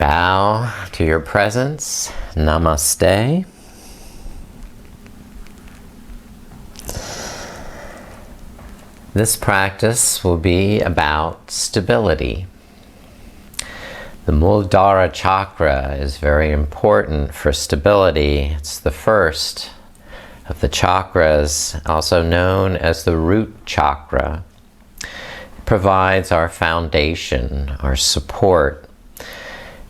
Bow to your presence. Namaste. This practice will be about stability. The Muladhara chakra is very important for stability. It's the first of the chakras, also known as the root chakra. It provides our foundation, our support.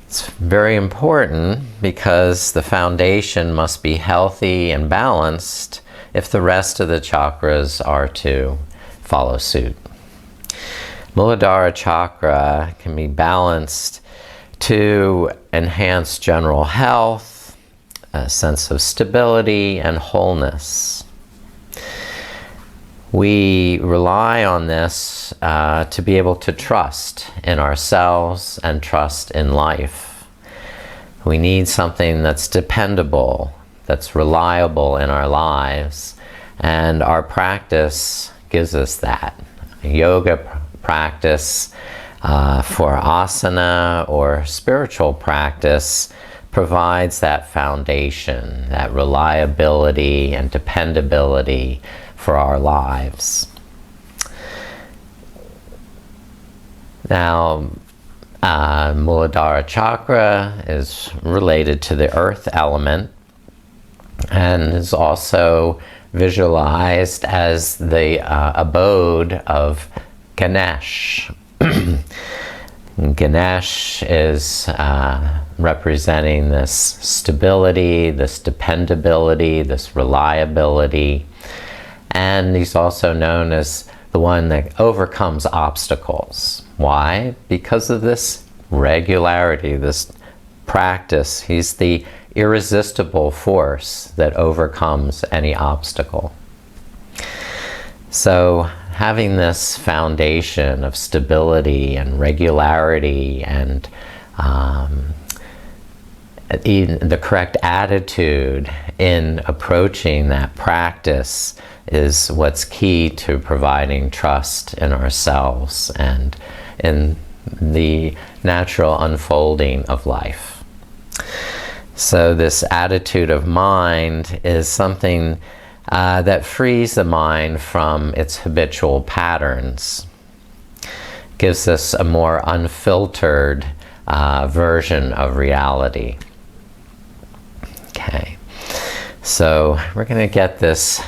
It's very important because the foundation must be healthy and balanced if the rest of the chakras are to follow suit. Muladhara chakra can be balanced to enhance general health, a sense of stability, and wholeness. We rely on this to be able to trust in ourselves and trust in life. We need something that's dependable, that's reliable in our lives, and our practice gives us that. Yoga practice for asana or spiritual practice provides that foundation, that reliability and dependability for our lives. Now, Muladhara chakra is related to the earth element and is also visualized as the abode of Ganesh. Ganesh is representing this stability, this dependability, this reliability. And he's also known as the one that overcomes obstacles. Why? Because of this regularity, this practice. He's the irresistible force that overcomes any obstacle. So having this foundation of stability and regularity and the correct attitude in approaching that practice is what's key to providing trust in ourselves and in the natural unfolding of life. So this attitude of mind is something that frees the mind from its habitual patterns, gives us a more unfiltered version of reality. Okay, so we're going to get this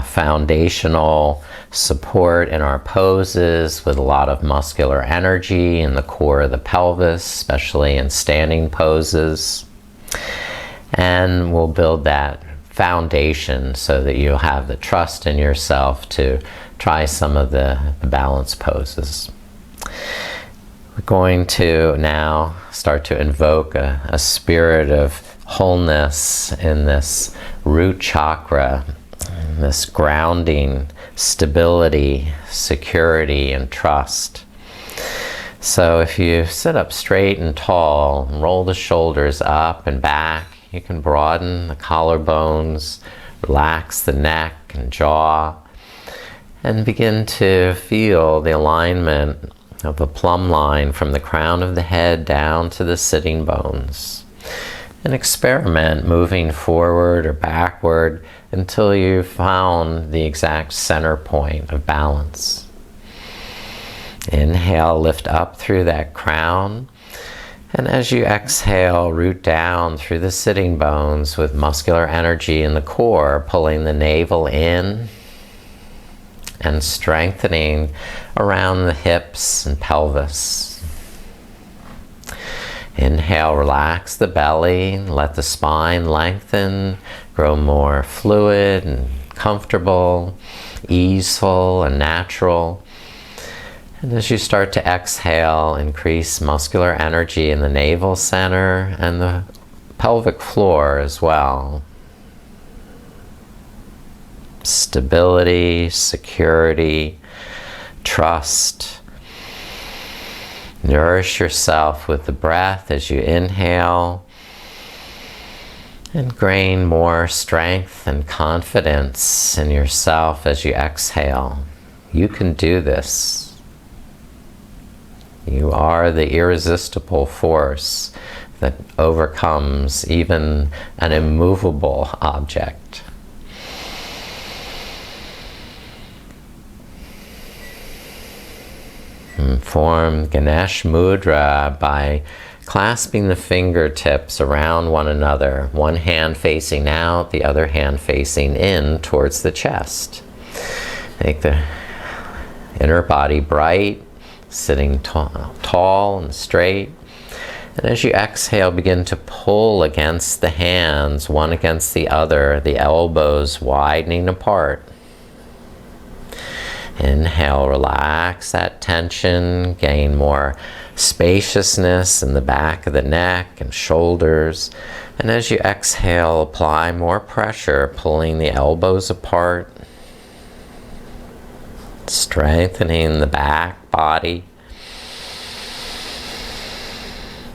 foundational support in our poses with a lot of muscular energy in the core of the pelvis, especially in standing poses. And we'll build that foundation so that you'll have the trust in yourself to try some of the balance poses. We're going to now start to invoke a spirit of wholeness in this root chakra, this grounding, stability, security, and trust. So if you sit up straight and tall, roll the shoulders up and back, you can broaden the collarbones, relax the neck and jaw, and begin to feel the alignment of a plumb line from the crown of the head down to the sitting bones. And experiment moving forward or backward until you've found the exact center point of balance. Inhale, lift up through that crown. And as you exhale, root down through the sitting bones with muscular energy in the core, pulling the navel in and strengthening around the hips and pelvis. Inhale, relax the belly, let the spine lengthen, grow more fluid and comfortable, easeful and natural. And as you start to exhale, increase muscular energy in the navel center and the pelvic floor as well. Stability, security, trust. Nourish yourself with the breath as you inhale and gain more strength and confidence in yourself as you exhale. You can do this. You are the irresistible force that overcomes even an immovable object. And form Ganesh Mudra by clasping the fingertips around one another, one hand facing out, the other hand facing in towards the chest. Make the inner body bright, sitting tall and straight. And as you exhale, begin to pull against the hands, one against the other, the elbows widening apart. Inhale, relax that tension, gain more spaciousness in the back of the neck and shoulders. And as you exhale, apply more pressure, pulling the elbows apart, strengthening the back body.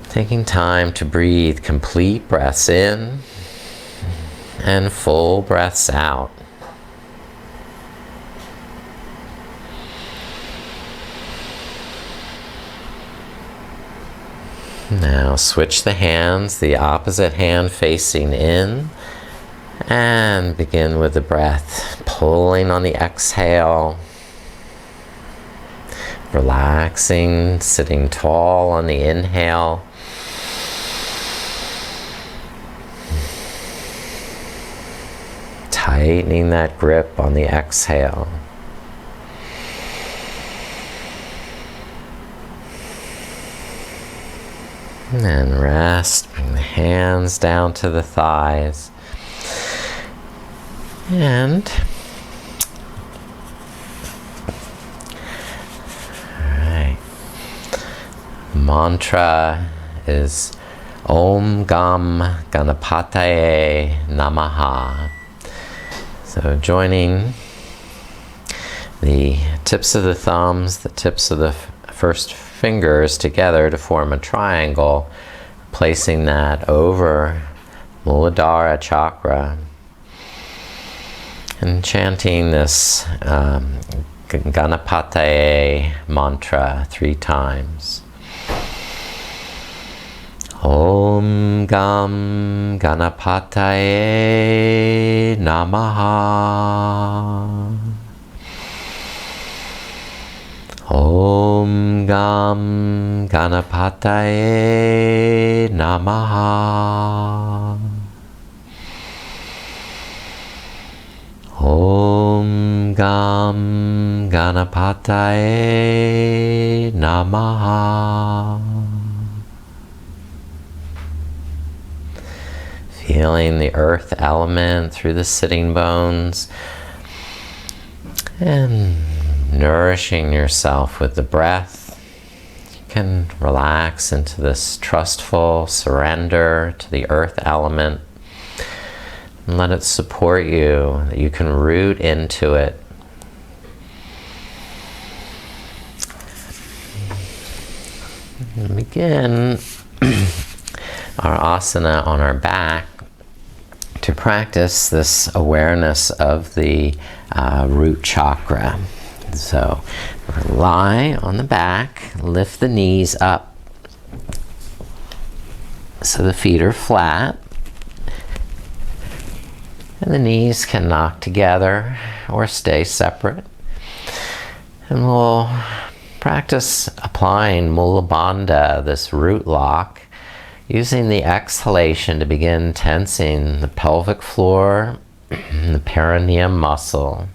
Taking time to breathe complete breaths in and full breaths out. Now switch the hands, the opposite hand facing in, and begin with the breath, pulling on the exhale, relaxing, sitting tall on the inhale, tightening that grip on the exhale. And then rest, bring the hands down to the thighs. And alright. Mantra is Om Gam Ganapataye Namaha. So joining the tips of the thumbs, the tips of the first fingers together to form a triangle, placing that over Muladhara chakra, and chanting this Ganapataye mantra 3 times. Om Gam Ganapataye Namaha. Om Gam Ganapataye Namaha. Om Gam Ganapataye Namaha. Feeling the earth element through the sitting bones and nourishing yourself with the breath. You can relax into this trustful surrender to the earth element and let it support you, that you can root into it. And begin our asana on our back to practice this awareness of the root chakra. So lie on the back, lift the knees up so the feet are flat, and the knees can knock together or stay separate. And we'll practice applying Mula Bandha, this root lock, using the exhalation to begin tensing the pelvic floor and the perineum muscle.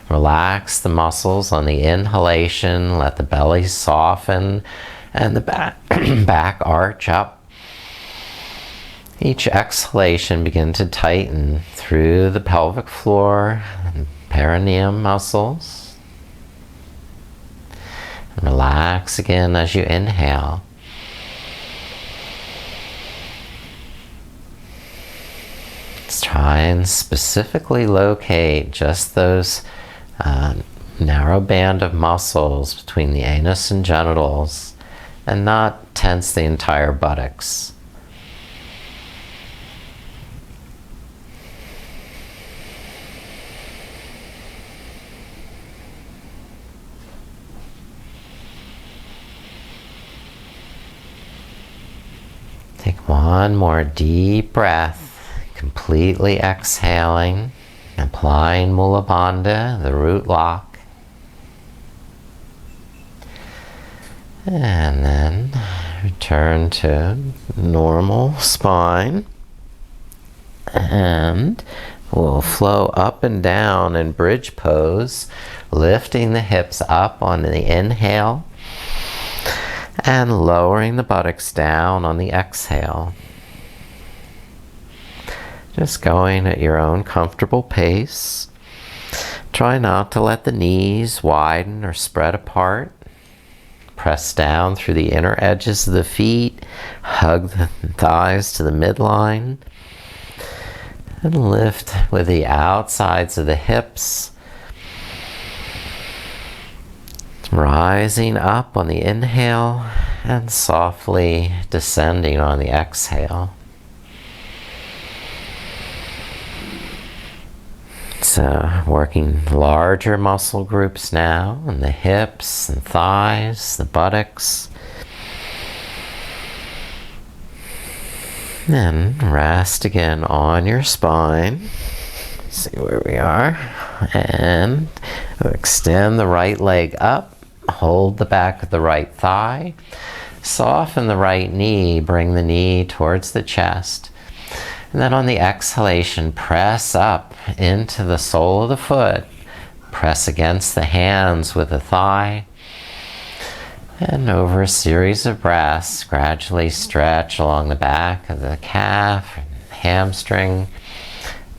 Relax the muscles on the inhalation, let the belly soften and the back arch up. Each exhalation begin to tighten through the pelvic floor and perineum muscles. And relax again as you inhale. Let's try and specifically locate just those narrow band of muscles between the anus and genitals, and not tense the entire buttocks. One more deep breath, completely exhaling, applying Mula Bandha, the root lock. And then return to normal spine. And we'll flow up and down in bridge pose, lifting the hips up on the inhale and lowering the buttocks down on the exhale. Just going at your own comfortable pace. Try not to let the knees widen or spread apart. Press down through the inner edges of the feet. Hug the thighs to the midline. And lift with the outsides of the hips. Rising up on the inhale and softly descending on the exhale. So working larger muscle groups now in the hips and thighs, the buttocks. Then rest again on your spine. See where we are. And extend the right leg up. Hold the back of the right thigh. Soften the right knee. Bring the knee towards the chest. And then on the exhalation, press up into the sole of the foot. Press against the hands with the thigh. And over a series of breaths, gradually stretch along the back of the calf, hamstring,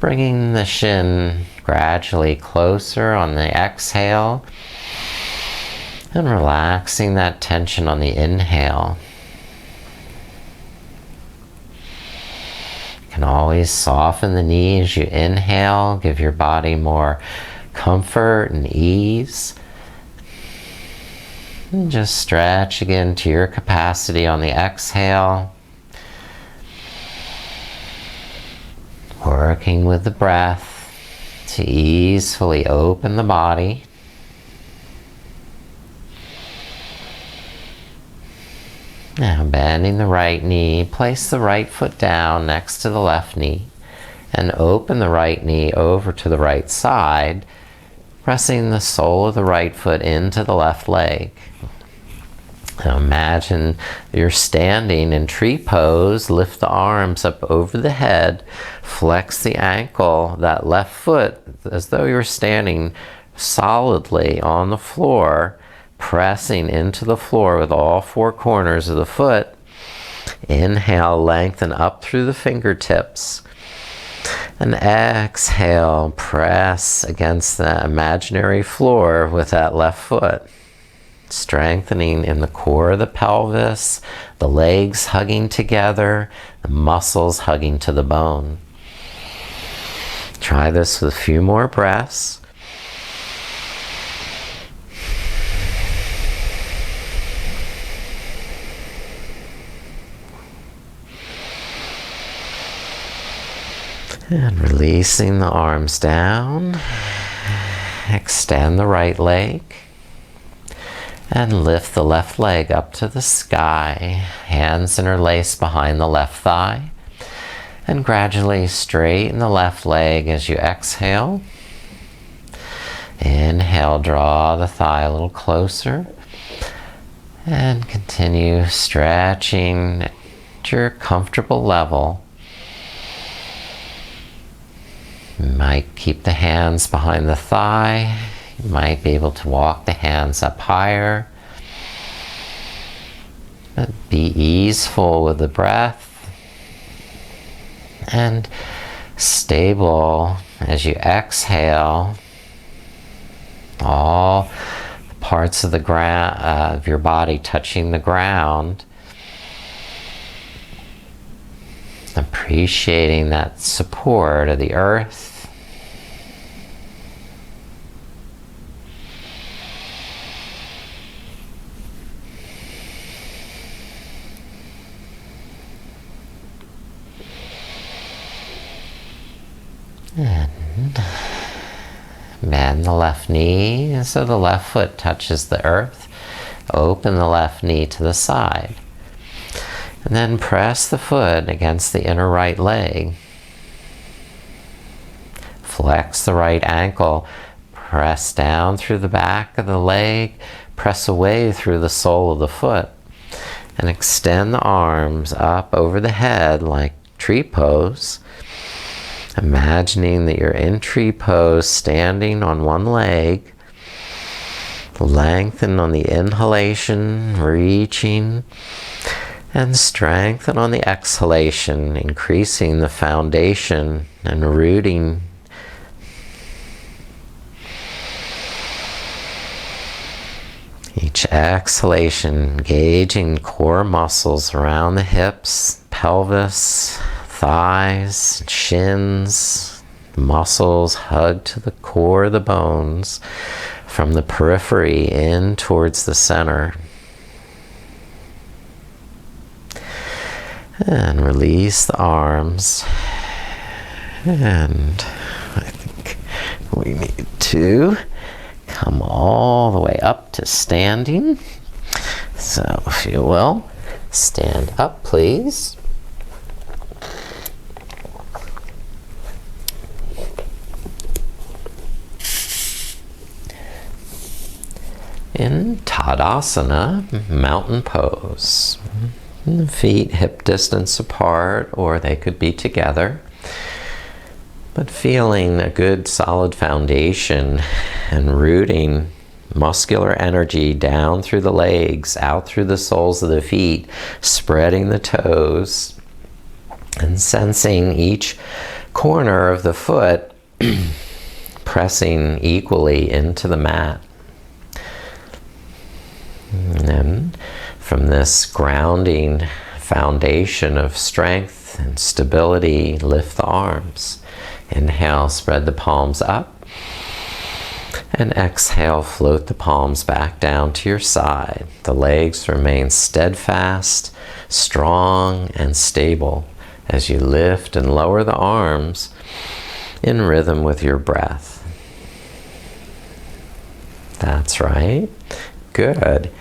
bringing the shin gradually closer on the exhale, and relaxing that tension on the inhale. You can always soften the knee as you inhale, give your body more comfort and ease. And just stretch again to your capacity on the exhale. Working with the breath to easily open the body. Now bending the right knee, place the right foot down next to the left knee and open the right knee over to the right side, pressing the sole of the right foot into the left leg. Now imagine you're standing in tree pose, lift the arms up over the head, flex the ankle, that left foot, as though you're standing solidly on the floor, pressing into the floor with all four corners of the foot. Inhale, lengthen up through the fingertips. And exhale, press against the imaginary floor with that left foot. Strengthening in the core of the pelvis, the legs hugging together, the muscles hugging to the bone. Try this with a few more breaths. And releasing the arms down. Extend the right leg. And lift the left leg up to the sky. Hands interlaced behind the left thigh. And gradually straighten the left leg as you exhale. Inhale, draw the thigh a little closer. And continue stretching to your comfortable level. You might keep the hands behind the thigh. You might be able to walk the hands up higher. But be easeful with the breath. And stable as you exhale. All parts of the ground, of your body touching the ground. Appreciating that support of the earth. And bend the left knee so the left foot touches the earth. Open the left knee to the side. And then press the foot against the inner right leg. Flex the right ankle. Press down through the back of the leg. Press away through the sole of the foot. And extend the arms up over the head like tree pose. Imagining that you're in tree pose, standing on one leg. Lengthen on the inhalation, reaching. And strengthen on the exhalation, increasing the foundation and rooting. Each exhalation, engaging core muscles around the hips, pelvis, thighs, shins, muscles hug to the core of the bones, from the periphery in towards the center. And release the arms. And I think we need to come all the way up to standing. So if you will, stand up please. In Tadasana, mountain pose. The feet hip distance apart, or they could be together. But feeling a good solid foundation and rooting muscular energy down through the legs, out through the soles of the feet, spreading the toes, and sensing each corner of the foot pressing equally into the mat. And then from this grounding foundation of strength and stability, lift the arms. Inhale, spread the palms up. And exhale, float the palms back down to your side. The legs remain steadfast, strong, and stable as you lift and lower the arms in rhythm with your breath. That's right. Good.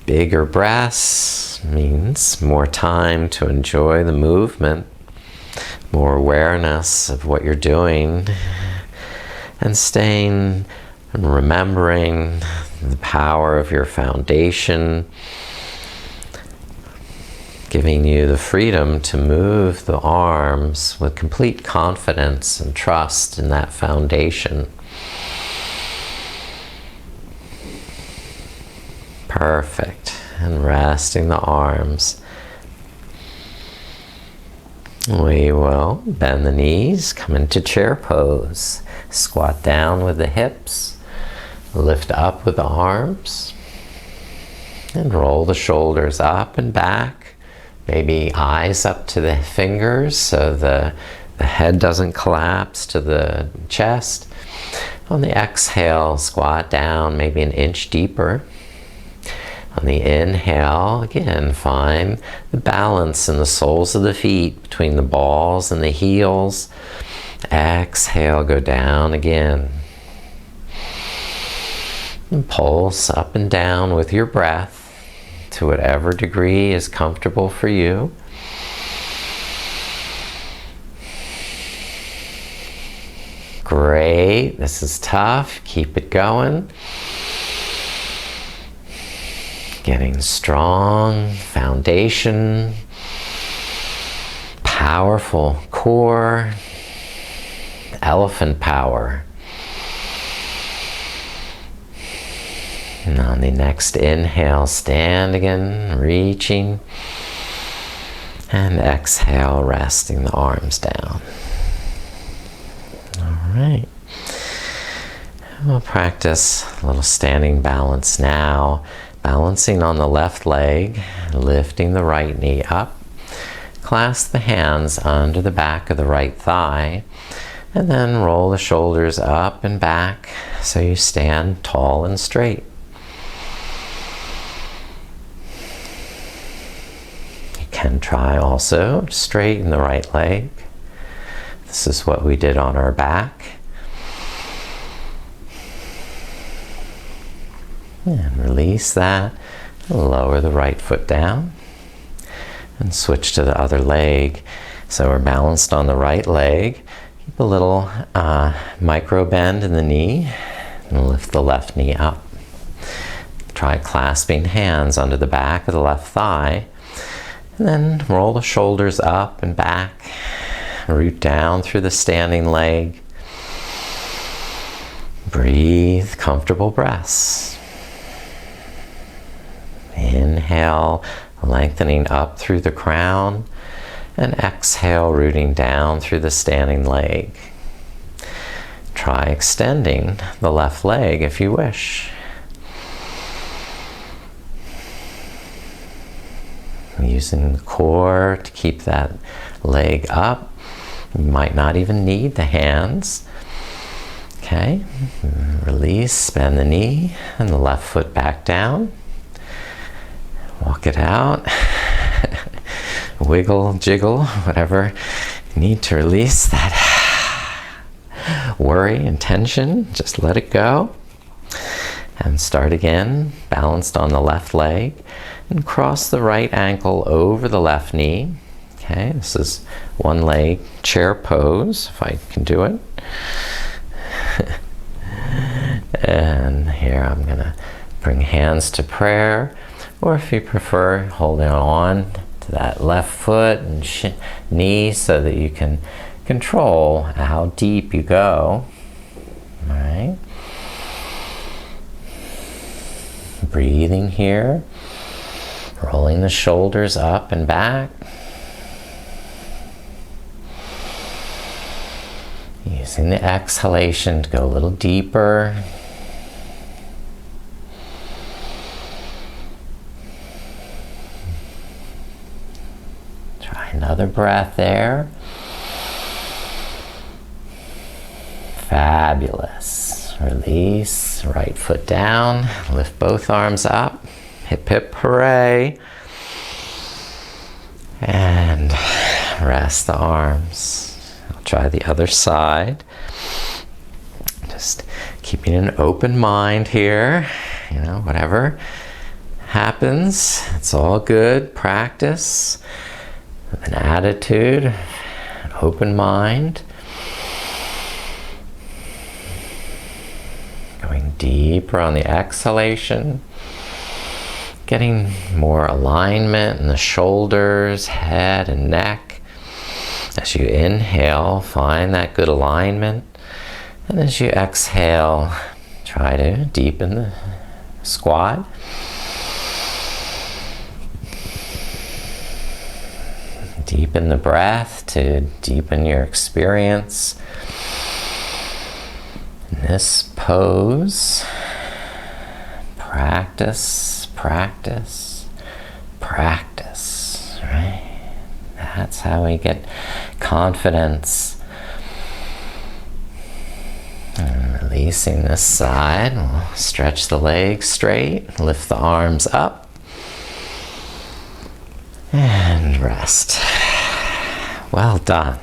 Bigger breaths means more time to enjoy the movement, more awareness of what you're doing, and staying and remembering the power of your foundation, giving you the freedom to move the arms with complete confidence and trust in that foundation. Perfect. And resting the arms. We will bend the knees, come into chair pose. Squat down with the hips. Lift up with the arms. And roll the shoulders up and back. Maybe eyes up to the fingers so the head doesn't collapse to the chest. On the exhale, squat down maybe an inch deeper. On the inhale, again, find the balance in the soles of the feet between the balls and the heels. Exhale, go down again. And pulse up and down with your breath to whatever degree is comfortable for you. Great. This is tough. Keep it going. Getting strong foundation, powerful core, elephant power. And on the next inhale, stand again, reaching. And exhale, resting the arms down. All right. We'll practice a little standing balance now. Balancing on the left leg, lifting the right knee up. Clasp the hands under the back of the right thigh. And then roll the shoulders up and back so you stand tall and straight. You can try also to straighten the right leg. This is what we did on our back. And release that. Lower the right foot down. And switch to the other leg. So we're balanced on the right leg. Keep a little micro bend in the knee and lift the left knee up. Try clasping hands under the back of the left thigh. And then roll the shoulders up and back. Root down through the standing leg. Breathe comfortable breaths. Inhale, lengthening up through the crown, and exhale, rooting down through the standing leg. Try extending the left leg if you wish. Using the core to keep that leg up. You might not even need the hands. Okay, release, bend the knee, and the left foot back down. Walk it out. Wiggle, jiggle, whatever you need to release that worry and tension. Just let it go. And start again, balanced on the left leg. And cross the right ankle over the left knee. Okay, this is one leg chair pose, if I can do it. And here I'm going to bring hands to prayer. Or if you prefer, holding on to that left foot and knee so that you can control how deep you go. All right. Breathing here. Rolling the shoulders up and back. Using the exhalation to go a little deeper. Try another breath there. Fabulous. Release, right foot down, lift both arms up. Hip, hip, hooray. And rest the arms. I'll try the other side. Just keeping an open mind here. You know, whatever happens, it's all good. Practice with an attitude, an open mind. Going deeper on the exhalation. Getting more alignment in the shoulders, head, and neck. As you inhale, find that good alignment. And as you exhale, try to deepen the squat. Deepen the breath to deepen your experience. In this pose, practice, practice, practice, right? That's how we get confidence. And releasing this side, we'll stretch the legs straight, lift the arms up, and rest. Well done.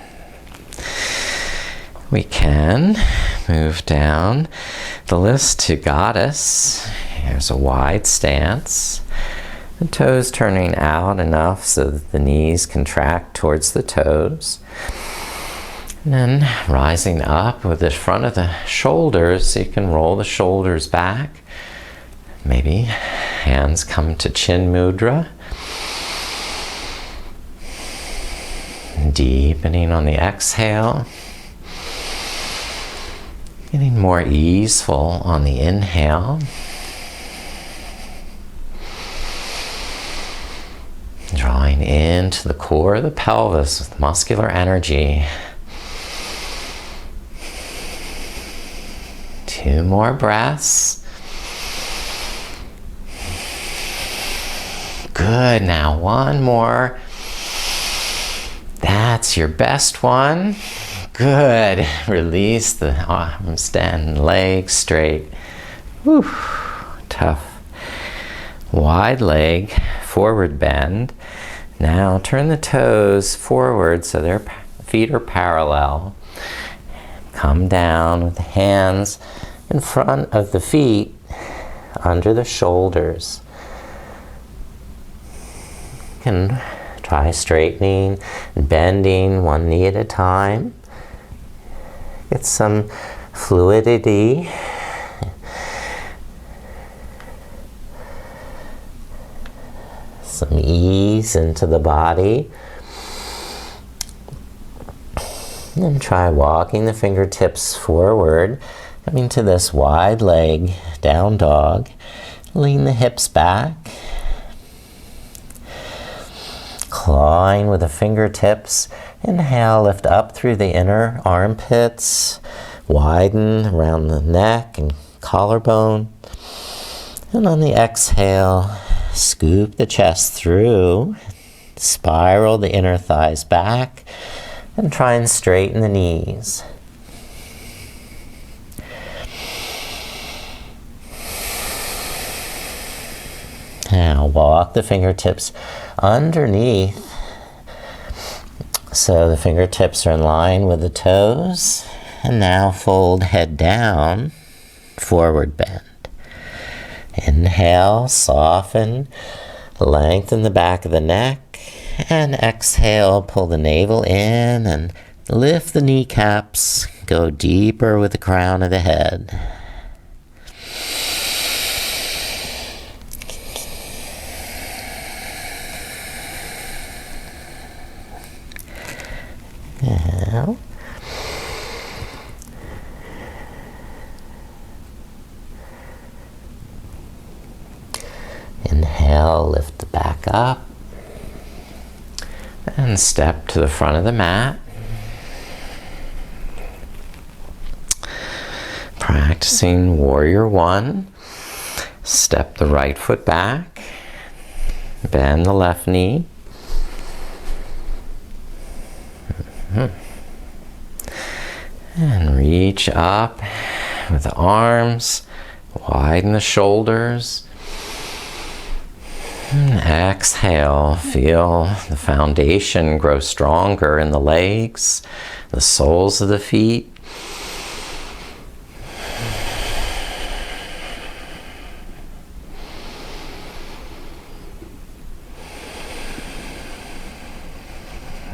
We can move down the list to Goddess. Here's a wide stance. The toes turning out enough so that the knees contract towards the toes. And then rising up with the front of the shoulders, so you can roll the shoulders back. Maybe hands come to chin mudra. Deepening on the exhale. Getting more easeful on the inhale. Drawing into the core of the pelvis with muscular energy. 2 more breaths. Good, now 1 more. That's your best one. Good. Release the arms, stand legs straight. Whew. Tough. Wide leg, forward bend. Now turn the toes forward so their feet are parallel. Come down with the hands in front of the feet, under the shoulders. You can Try straightening and bending one knee at a time. Get some fluidity. Some ease into the body. And try walking the fingertips forward, coming to this wide leg, down dog. Lean the hips back. Clawing with the fingertips. Inhale, lift up through the inner armpits. Widen around the neck and collarbone. And on the exhale, scoop the chest through. Spiral the inner thighs back. And try and straighten the knees. Now walk the fingertips underneath so the fingertips are in line with the toes. And now fold head down, forward bend. Inhale, soften, lengthen the back of the neck. And exhale, pull the navel in and lift the kneecaps. Go deeper with the crown of the head. Now, inhale, lift the back up. And step to the front of the mat. Practicing warrior one. Step the right foot back. Bend the left knee. And reach up with the arms. Widen the shoulders. Exhale, feel the foundation grow stronger in the legs, the soles of the feet.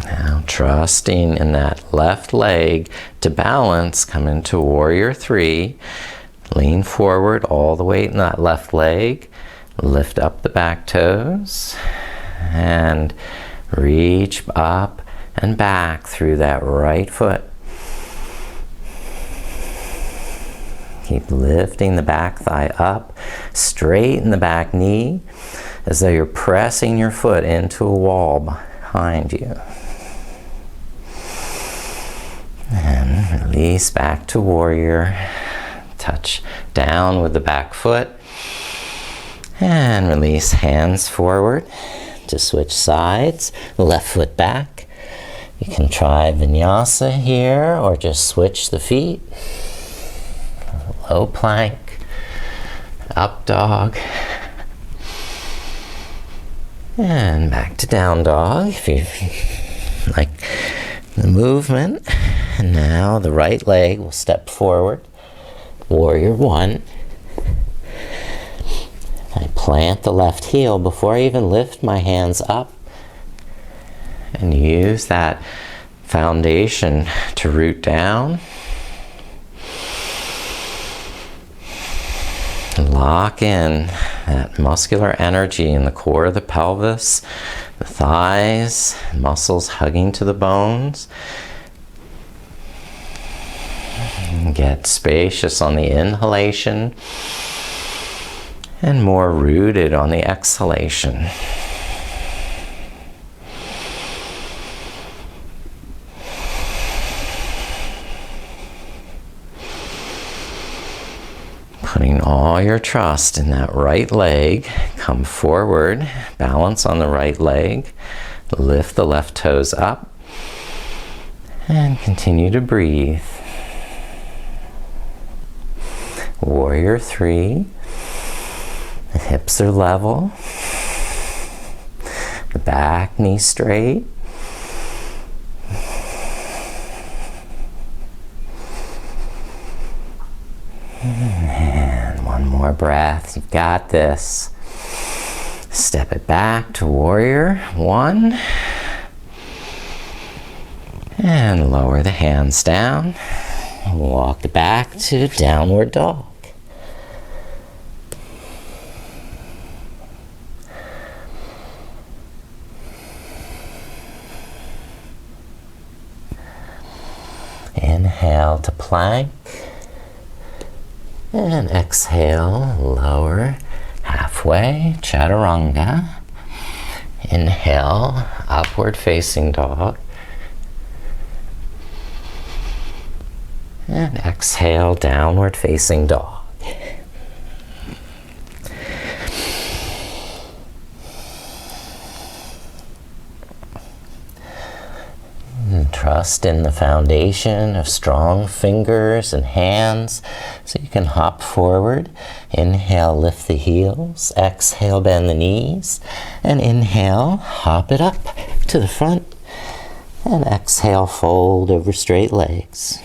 Now trusting in that left leg to balance, come into warrior three. Lean forward all the weight in that left leg. Lift up the back toes and reach up and back through that right foot. Keep lifting the back thigh up, straighten the back knee as though you're pressing your foot into a wall behind you. And release back to warrior. Touch down with the back foot. And release hands forward to switch sides, left foot back. You can try vinyasa here or just switch the feet. Low plank, up dog. And back to down dog if you like the movement. And now the right leg will step forward, warrior one. I plant the left heel before I even lift my hands up and use that foundation to root down. Lock in that muscular energy in the core of the pelvis, the thighs, muscles hugging to the bones. And get spacious on the inhalation. And more rooted on the exhalation. Putting all your trust in that right leg. Come forward, balance on the right leg. Lift the left toes up. And continue to breathe. Warrior three. The hips are level. The back knee straight. And one more breath. You've got this. Step it back to warrior one. And lower the hands down. Walk it back to downward dog. Inhale to plank. And exhale, lower halfway, chaturanga. Inhale, upward facing dog. And exhale, downward facing dog. And trust in the foundation of strong fingers and hands so you can hop forward. Inhale, lift the heels. Exhale, bend the knees. And inhale, hop it up to the front. And exhale, fold over straight legs.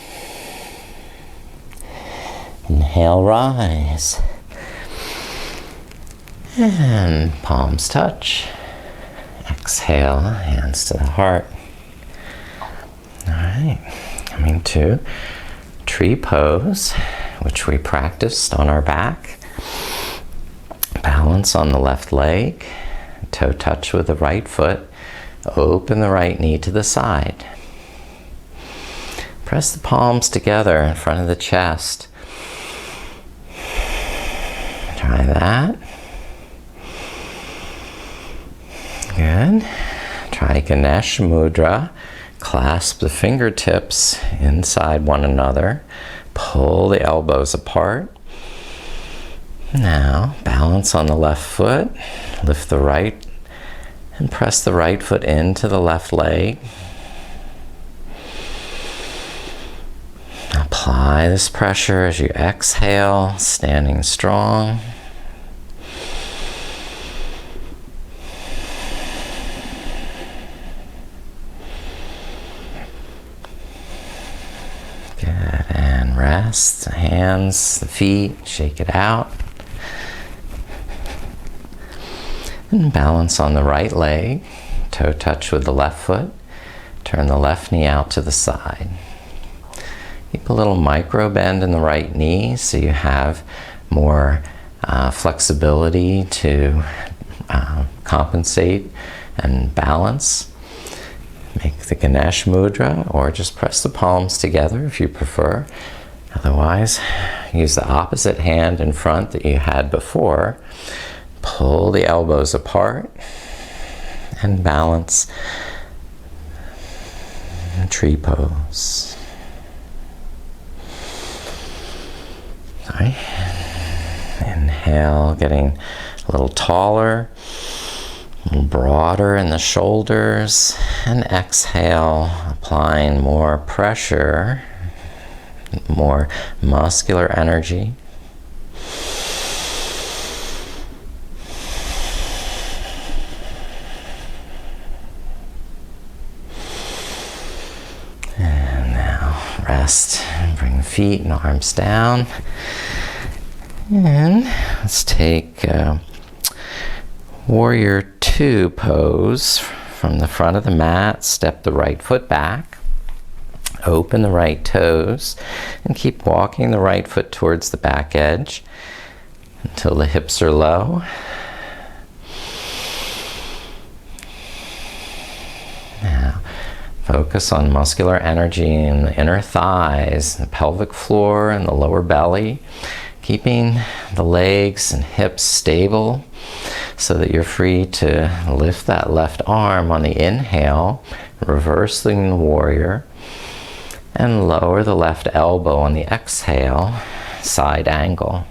Inhale, rise. And palms touch. Exhale, hands to the heart. All right, coming to tree pose, which we practiced on our back. Balance on the left leg, toe touch with the right foot. Open the right knee to the side. Press the palms together in front of the chest. Try that. Good. Try Ganesh Mudra. Clasp the fingertips inside one another. Pull the elbows apart. Now, balance on the left foot. Lift the right and press the right foot into the left leg. Apply this pressure as you exhale, standing strong. Good, and rest. The hands, the feet, shake it out. And balance on the right leg, toe touch with the left foot. Turn the left knee out to the side. Keep a little micro bend in the right knee so you have more flexibility to compensate and balance. Make the Ganesh Mudra or just press the palms together if you prefer. Otherwise, use the opposite hand in front that you had before. Pull the elbows apart and balance in tree pose. Sorry. Inhale, getting a little taller, a little broader in the shoulders, and exhale, applying more pressure, more muscular energy. And now rest and bring feet and arms down. And let's take Warrior Two pose. From the front of the mat, step the right foot back. Open the right toes and keep walking the right foot towards the back edge until the hips are low. Now, focus on muscular energy in the inner thighs, the pelvic floor, and the lower belly. Keeping the legs and hips stable so that you're free to lift that left arm on the inhale, reversing the warrior, and lower the left elbow on the exhale, side angle.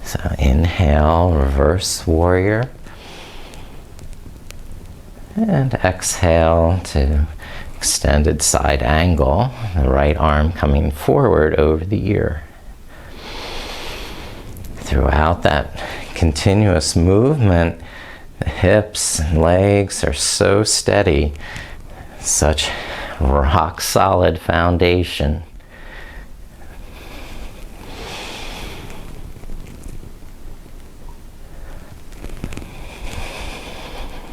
So inhale, reverse warrior, and exhale to extended side angle, the right arm coming forward over the ear. Throughout that continuous movement, the hips and legs are so steady, such rock solid foundation.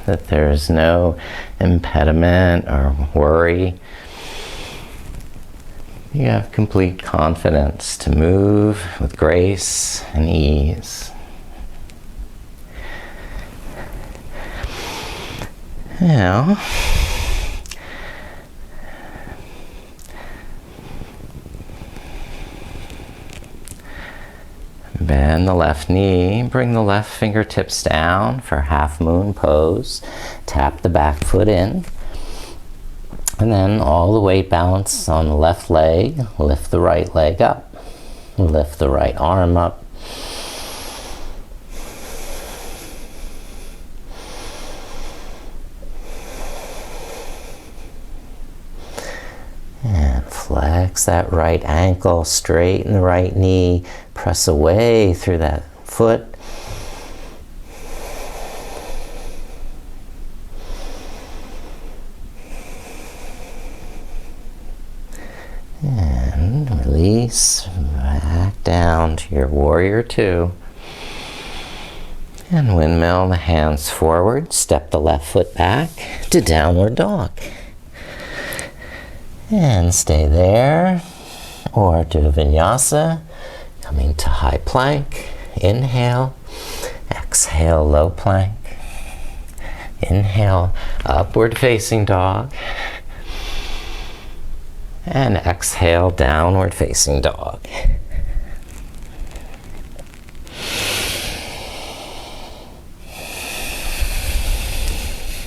that there's no impediment or worry. You have complete confidence to move with grace and ease. Now, bend the left knee, bring the left fingertips down for half moon pose. Tap the back foot in. And then all the weight balance on the left leg. Lift the right leg up. Lift the right arm up. And flex that right ankle, straighten the right knee, press away through that foot. And release back down to your warrior two. And windmill the hands forward, step the left foot back to downward dog. And stay there, or to vinyasa, coming to high plank. Inhale, exhale, low plank. Inhale, upward facing dog. And exhale, downward facing dog.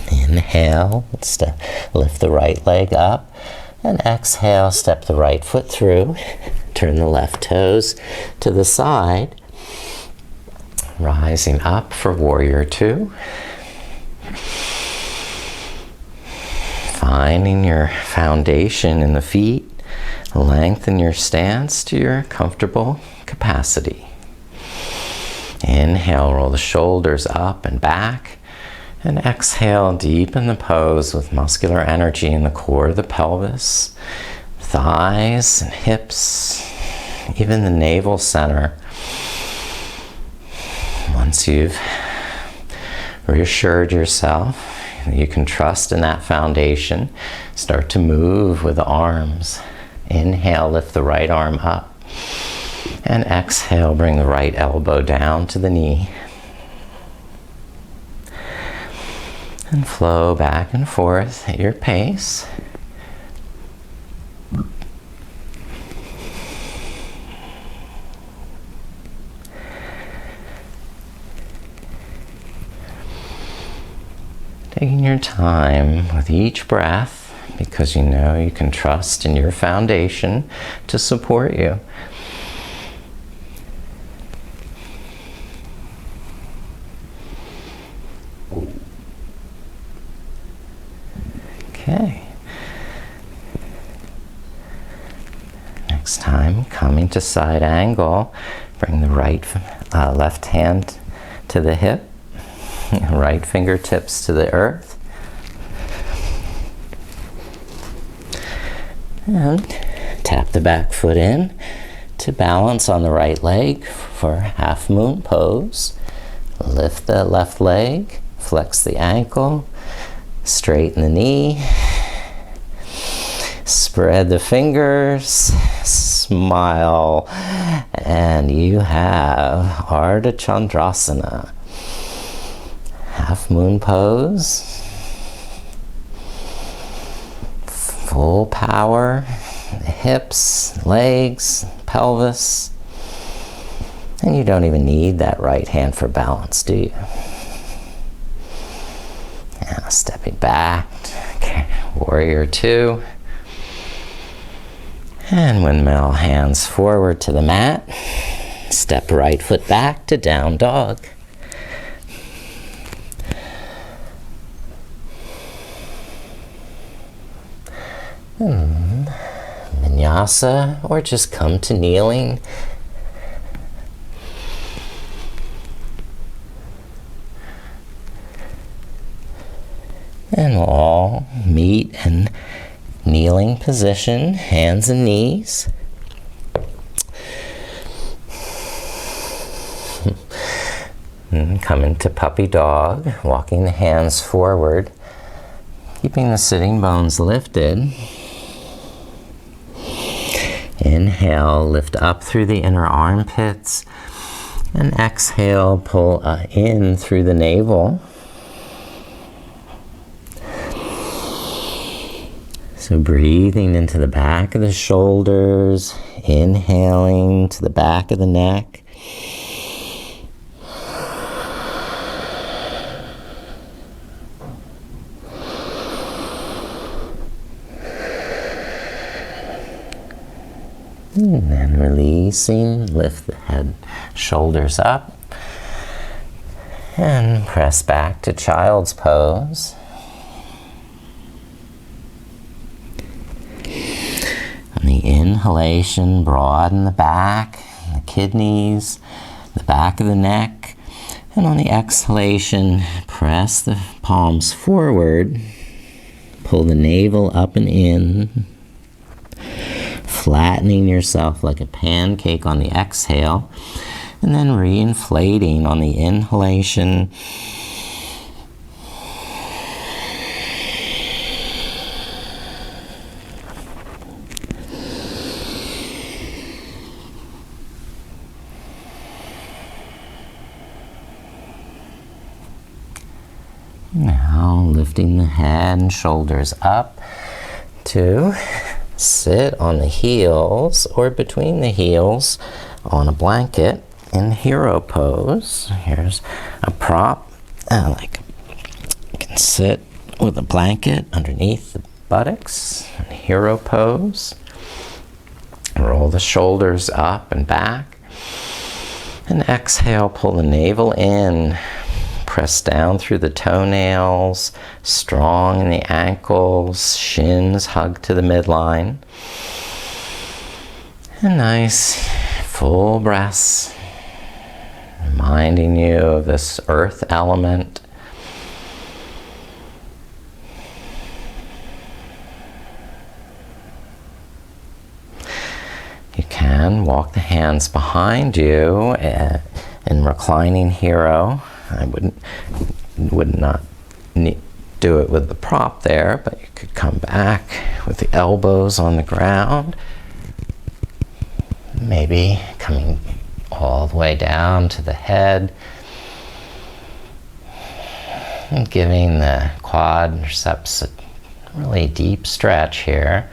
Inhale, lift the right leg up. And exhale, step the right foot through. Turn the left toes to the side. Rising up for warrior two. Finding your foundation in the feet. Lengthen your stance to your comfortable capacity. Inhale, roll the shoulders up and back. And exhale, deepen the pose with muscular energy in the core of the pelvis, thighs and hips, even the navel center. Once you've reassured yourself that you can trust in that foundation, start to move with the arms. Inhale, lift the right arm up. And exhale, bring the right elbow down to the knee. And flow back and forth at your pace. Taking your time with each breath, because you know you can trust in your foundation to support you. Okay. Next time, coming to side angle, bring the left hand to the hip, right fingertips to the earth. And tap the back foot in to balance on the right leg for half moon pose. Lift the left leg, flex the ankle, straighten the knee, spread the fingers, smile, and you have Ardha Chandrasana. Half moon pose, full power, hips, legs, pelvis, and you don't even need that right hand for balance, do you? Now stepping back, warrior two, and windmill hands forward to the mat. Step right foot back to down dog. Vinyasa, or just come to kneeling. And we'll all meet in kneeling position, hands and knees. And come into puppy dog, walking the hands forward, keeping the sitting bones lifted. Inhale, lift up through the inner armpits, and exhale, pull in through the navel. So breathing into the back of the shoulders, inhaling to the back of the neck. And then releasing, lift the head, shoulders up, and press back to child's pose. On the inhalation, broaden the back, the kidneys, the back of the neck, and on the exhalation, press the palms forward, pull the navel up and in, flattening yourself like a pancake on the exhale, and then reinflating on the inhalation. Now lifting the head and shoulders up to sit on the heels or between the heels on a blanket in hero pose. Here's a prop. Like you can sit with a blanket underneath the buttocks in hero pose. Roll the shoulders up and back. And exhale, pull the navel in. Press down through the toenails, strong in the ankles, shins hug to the midline. And nice full breaths, reminding you of this earth element. You can walk the hands behind you in reclining hero. I would not do it with the prop there, but you could come back with the elbows on the ground. Maybe coming all the way down to the head. And giving the quadriceps a really deep stretch here.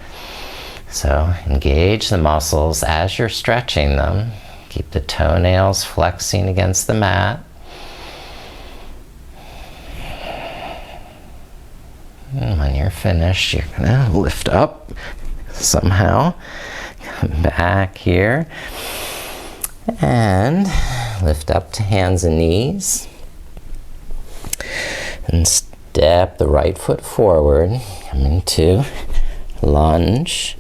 So engage the muscles as you're stretching them. Keep the toenails flexing against the mat. And when you're finished, you're gonna lift up somehow. Come back here. And lift up to hands and knees. And step the right foot forward. Come into lunge.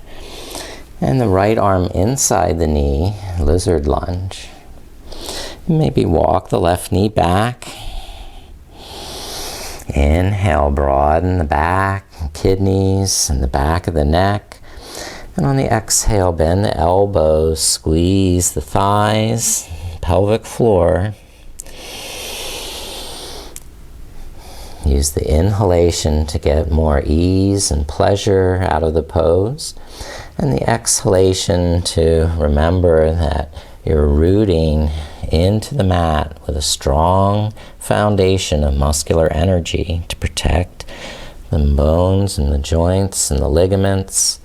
And the right arm inside the knee, lizard lunge. Maybe walk the left knee back. Inhale, broaden the back, kidneys, and the back of the neck. And on the exhale, bend the elbows, squeeze the thighs, pelvic floor. Use the inhalation to get more ease and pleasure out of the pose. And the exhalation to remember that you're rooting into the mat with a strong foundation of muscular energy to protect the bones and the joints and the ligaments.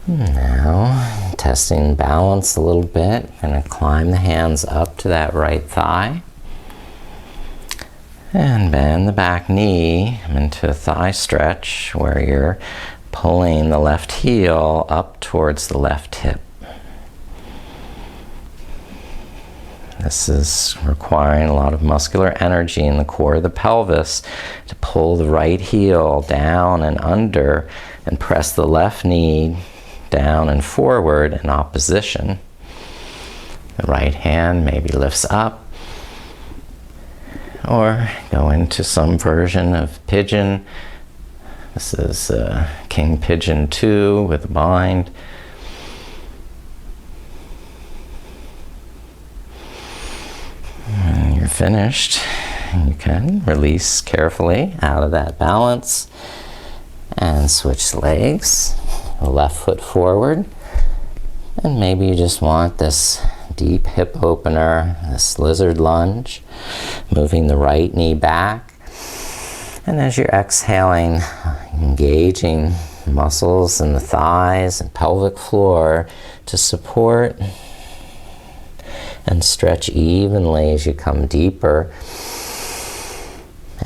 Now, testing balance a little bit. Going to climb the hands up to that right thigh. And bend the back knee into a thigh stretch where you're pulling the left heel up towards the left hip. This is requiring a lot of muscular energy in the core of the pelvis to pull the right heel down and under and press the left knee down and forward in opposition. The right hand maybe lifts up or go into some version of pigeon. This is King Pigeon 2 with a bind. When you're finished, you can release carefully out of that balance and switch legs. The left foot forward, and maybe you just want this deep hip opener, this lizard lunge, moving the right knee back. And as you're exhaling, engaging muscles in the thighs and pelvic floor to support and stretch evenly as you come deeper.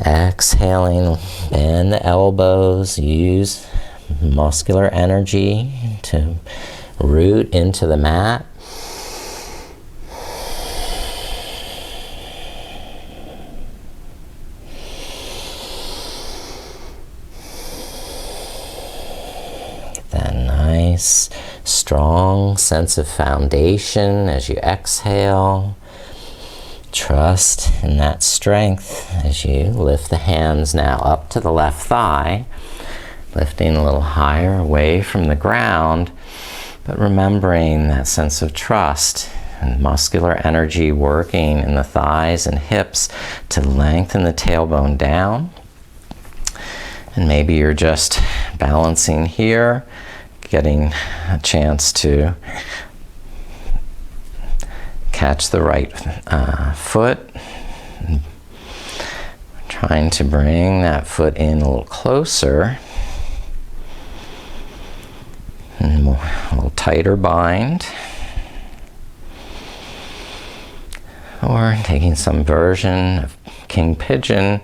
Exhaling, bend the elbows, use muscular energy to root into the mat. Get that nice, strong sense of foundation as you exhale. Trust in that strength as you lift the hands now up to the left thigh, lifting a little higher away from the ground, but remembering that sense of trust and muscular energy working in the thighs and hips to lengthen the tailbone down. And maybe you're just balancing here, getting a chance to catch the right foot. Trying to bring that foot in a little closer. And a little tighter bind. Or taking some version of King Pigeon.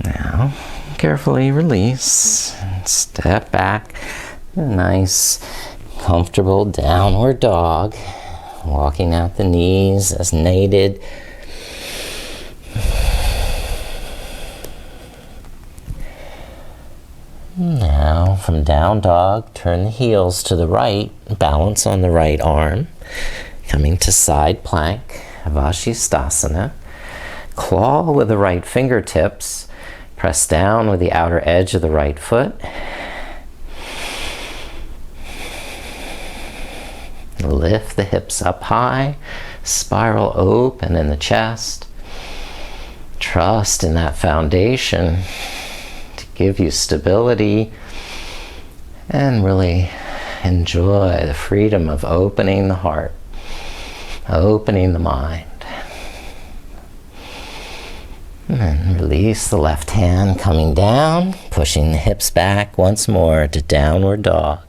Now, carefully release and step back. A nice, comfortable downward dog. Walking out the knees as needed. Now, from down dog, turn the heels to the right, balance on the right arm. Coming to side plank, Vashisthasana. Claw with the right fingertips. Press down with the outer edge of the right foot. Lift the hips up high, spiral open in the chest. Trust in that foundation to give you stability and really enjoy the freedom of opening the heart, opening the mind. And then release the left hand coming down, pushing the hips back once more to downward dog.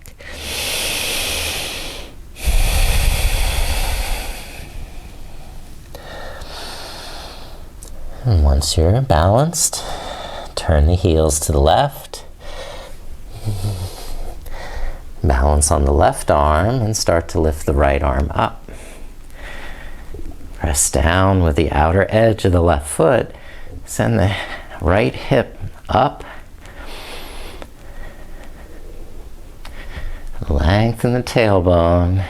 And once you're balanced, turn the heels to the left. Balance on the left arm and start to lift the right arm up. Press down with the outer edge of the left foot. Send the right hip up. Lengthen the tailbone.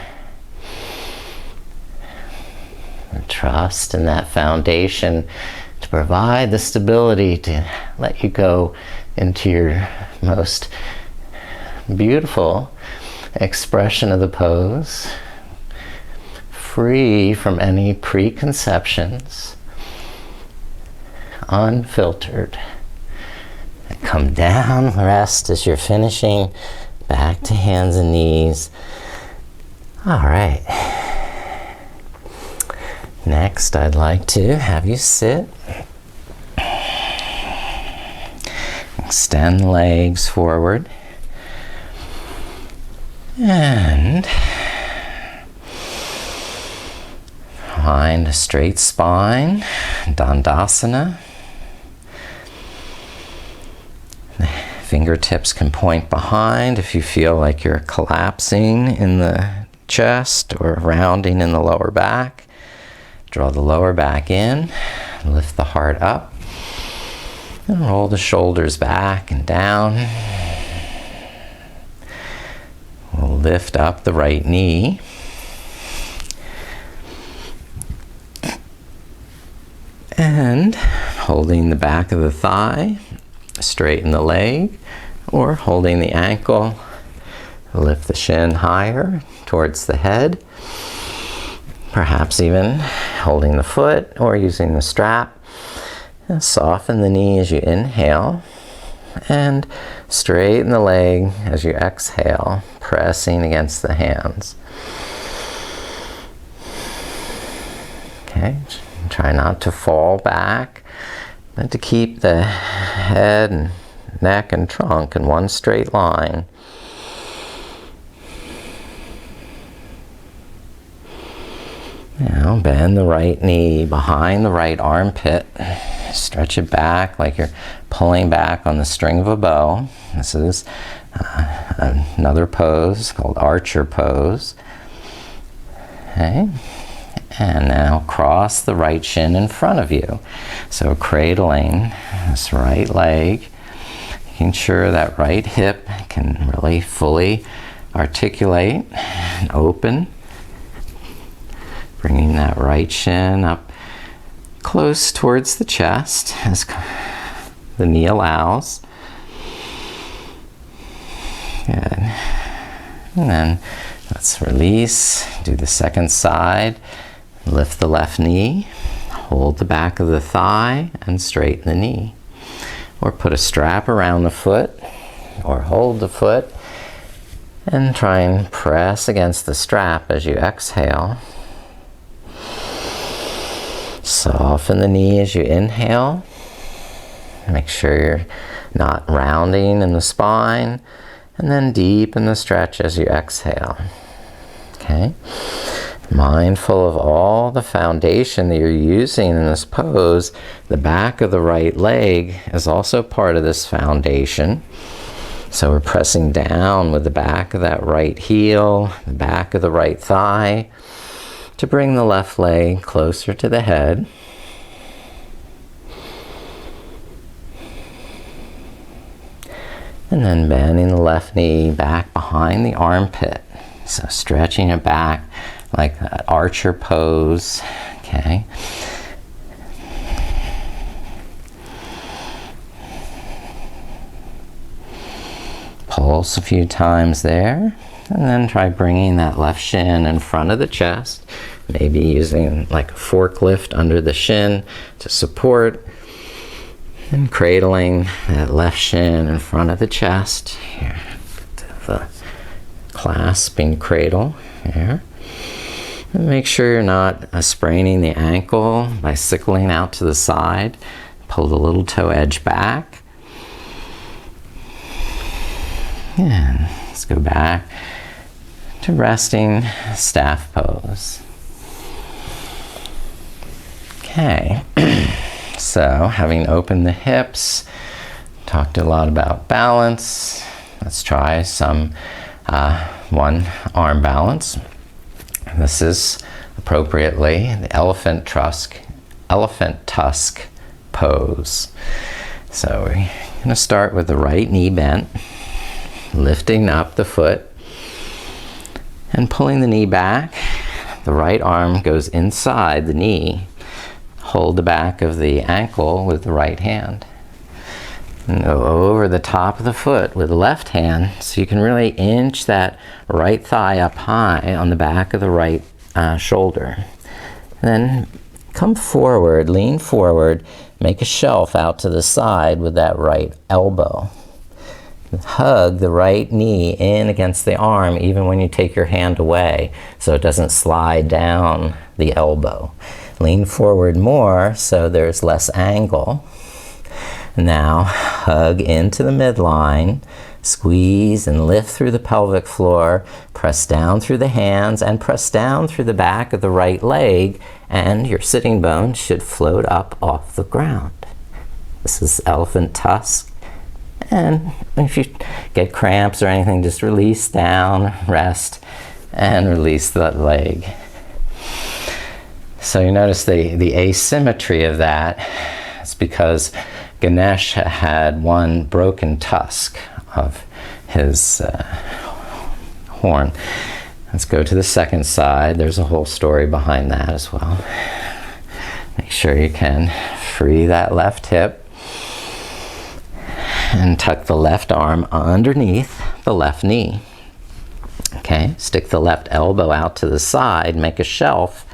And trust in that foundation to provide the stability to let you go into your most beautiful expression of the pose, free from any preconceptions, unfiltered. And come down, rest as you're finishing, back to hands and knees. All right. Next, I'd like to have you sit. Extend the legs forward. And find a straight spine, Dandasana. The fingertips can point behind if you feel like you're collapsing in the chest or rounding in the lower back. Draw the lower back in, lift the heart up. And roll the shoulders back and down. We'll lift up the right knee. And holding the back of the thigh, straighten the leg, or holding the ankle, lift the shin higher towards the head. Perhaps even holding the foot or using the strap. And soften the knee as you inhale. And straighten the leg as you exhale, pressing against the hands. Okay, try not to fall back, but to keep the head and neck and trunk in one straight line. Now bend the right knee behind the right armpit. Stretch it back like you're pulling back on the string of a bow. This is another pose called archer pose. Okay. And now cross the right shin in front of you. So cradling this right leg, making sure that right hip can really fully articulate and open. Bringing that right shin up close towards the chest as the knee allows. Good. And then let's release, do the second side. Lift the left knee, hold the back of the thigh, and straighten the knee. Or put a strap around the foot, or hold the foot, and try and press against the strap as you exhale. Soften the knee as you inhale. Make sure you're not rounding in the spine, and then deepen the stretch as you exhale. Okay? Mindful of all the foundation that you're using in this pose. The back of the right leg is also part of this foundation. So we're pressing down with the back of that right heel, the back of the right thigh, to bring the left leg closer to the head. And then bending the left knee back behind the armpit. So stretching it back like that archer pose. Okay. Pulse a few times there. And then try bringing that left shin in front of the chest. Maybe using like a forklift under the shin to support. And cradling that left shin in front of the chest. Here, the clasping cradle here. And make sure you're not spraining the ankle by sickling out to the side. Pull the little toe edge back. And let's go back to resting staff pose. Okay, so having opened the hips, talked a lot about balance. Let's try some one arm balance. This is appropriately the elephant tusk pose. So we're going to start with the right knee bent, lifting up the foot and pulling the knee back. The right arm goes inside the knee. Hold the back of the ankle with the right hand. And go over the top of the foot with the left hand so you can really inch that right thigh up high on the back of the right shoulder. And then come forward, lean forward, make a shelf out to the side with that right elbow. Hug the right knee in against the arm even when you take your hand away so it doesn't slide down the elbow. Lean forward more so there's less angle. Now hug into the midline, squeeze and lift through the pelvic floor, press down through the hands and press down through the back of the right leg, and your sitting bones should float up off the ground. This is elephant tusk. And if you get cramps or anything, just release down, rest, and release that leg. So you notice the asymmetry of that. It's because Ganesh had one broken tusk of his horn. Let's go to the second side. There's a whole story behind that as well. Make sure you can free that left hip and tuck the left arm underneath the left knee. Okay, stick the left elbow out to the side, make a shelf,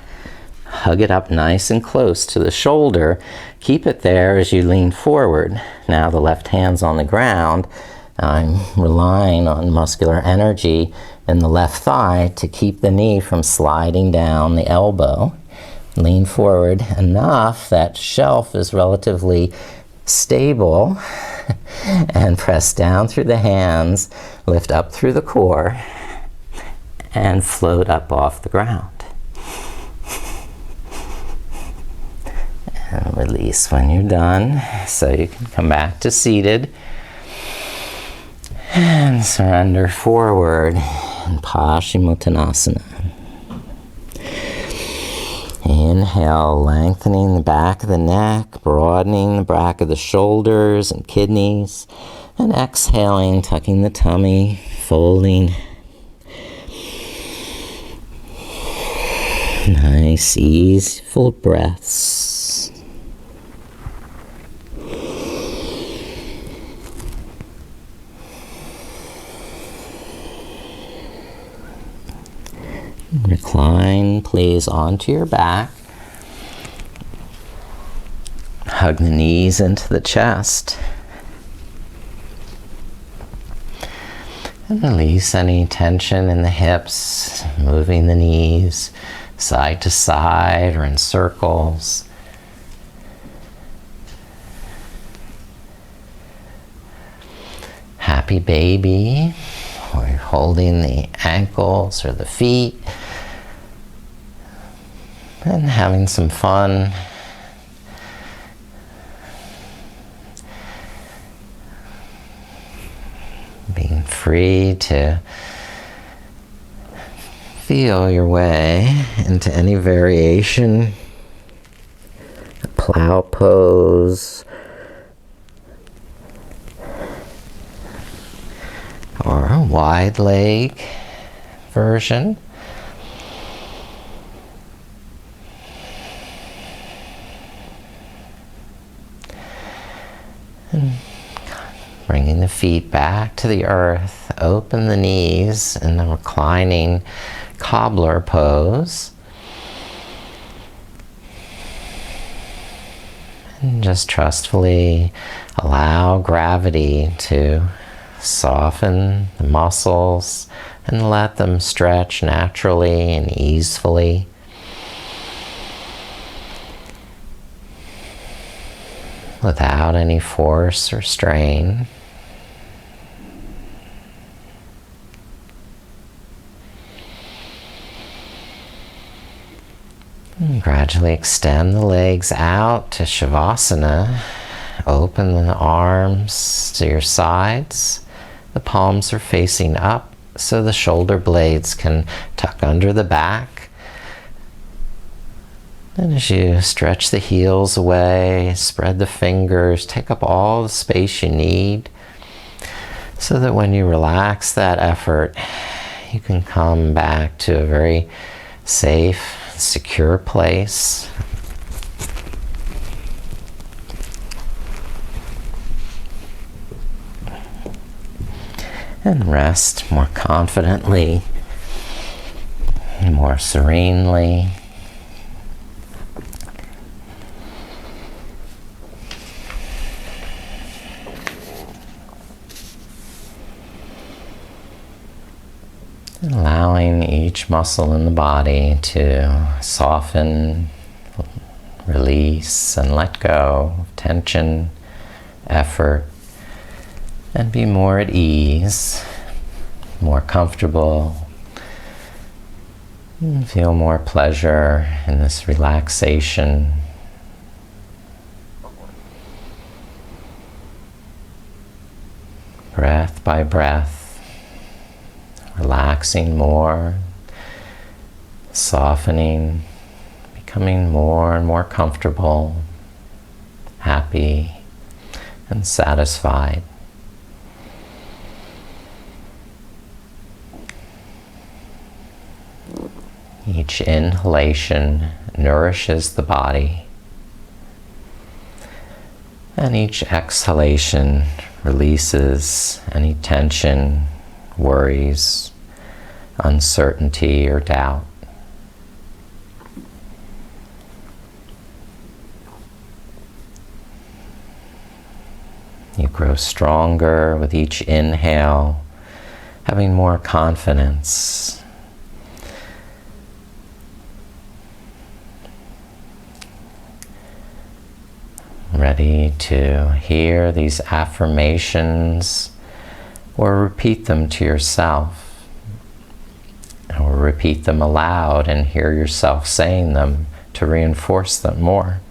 hug it up nice and close to the shoulder. Keep it there as you lean forward. Now the left hand's on the ground. I'm relying on muscular energy in the left thigh to keep the knee from sliding down the elbow. Lean forward enough that shelf is relatively stable and press down through the hands, lift up through the core, and float up off the ground. And release when you're done, so you can come back to seated. And surrender forward in Paschimottanasana. Inhale, lengthening the back of the neck, broadening the back of the shoulders and kidneys. And exhaling, tucking the tummy, folding. Nice, easeful breaths. Recline, please, onto your back. Hug the knees into the chest. And release any tension in the hips, moving the knees side to side or in circles. Happy baby, or you're holding the ankles or the feet. And having some fun. Being free to feel your way into any variation. A plow pose. Or a wide leg version. And bringing the feet back to the earth, open the knees in the reclining cobbler pose. And just trustfully allow gravity to soften the muscles and let them stretch naturally and easefully. Without any force or strain. And gradually extend the legs out to Shavasana. Open the arms to your sides. The palms are facing up so the shoulder blades can tuck under the back. And as you stretch the heels away, spread the fingers, take up all the space you need so that when you relax that effort, you can come back to a very safe, secure place. And rest more confidently, more serenely. Allowing each muscle in the body to soften, release, and let go of tension, effort, and be more at ease, more comfortable, and feel more pleasure in this relaxation. Breath by breath. Relaxing more, softening, becoming more and more comfortable, happy, and satisfied. Each inhalation nourishes the body, and each exhalation releases any tension, worries, uncertainty, or doubt. You grow stronger with each inhale, having more confidence. Ready to hear these affirmations or repeat them to yourself, or repeat them aloud and hear yourself saying them to reinforce them more.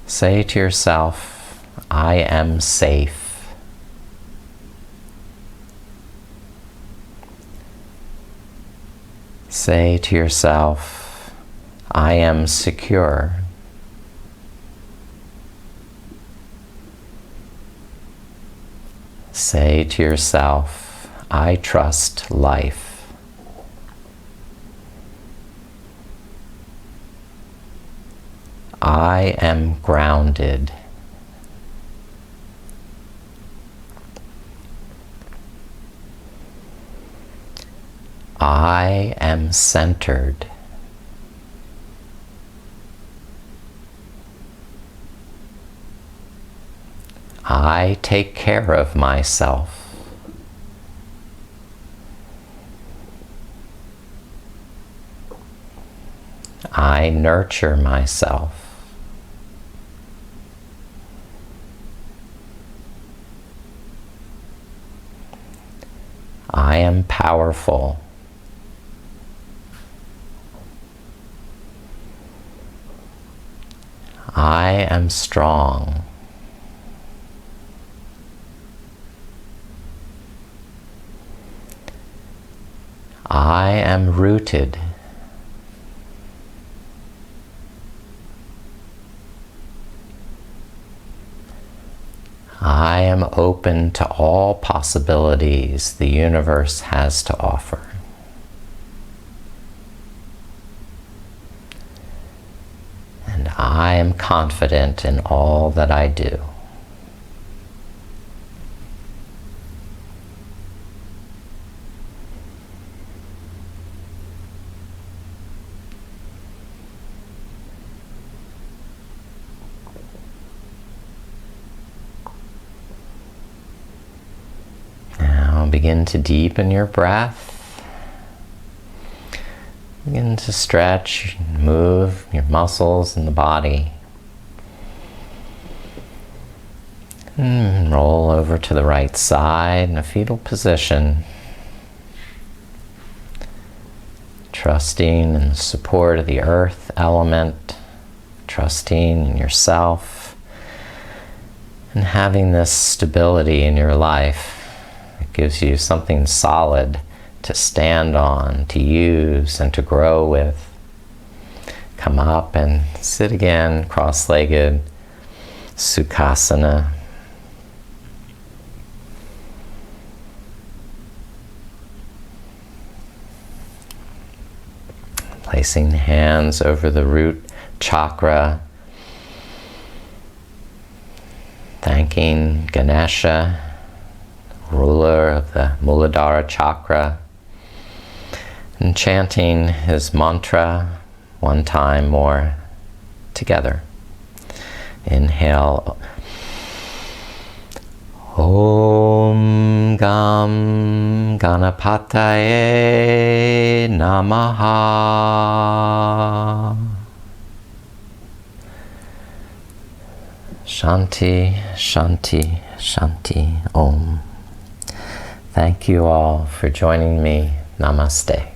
Say to yourself, I am safe. Say to yourself, I am secure. Say to yourself, I trust life. I am grounded. I am centered. I take care of myself. I nurture myself. I am powerful. I am strong. I am rooted. I am open to all possibilities the universe has to offer. And I am confident in all that I do. Begin to deepen your breath. Begin to stretch, move your muscles in the body. And roll over to the right side in a fetal position. Trusting in the support of the earth element, trusting in yourself, and having this stability in your life. It gives you something solid to stand on, to use, and to grow with. Come up and sit again, cross-legged, Sukhasana. Placing hands over the root chakra. Thanking Ganesha, ruler of the Muladhara chakra, and chanting his mantra one time more together. Inhale. Om Gam Ganapataye Namaha. Shanti, Shanti, Shanti, Om. Thank you all for joining me. Namaste.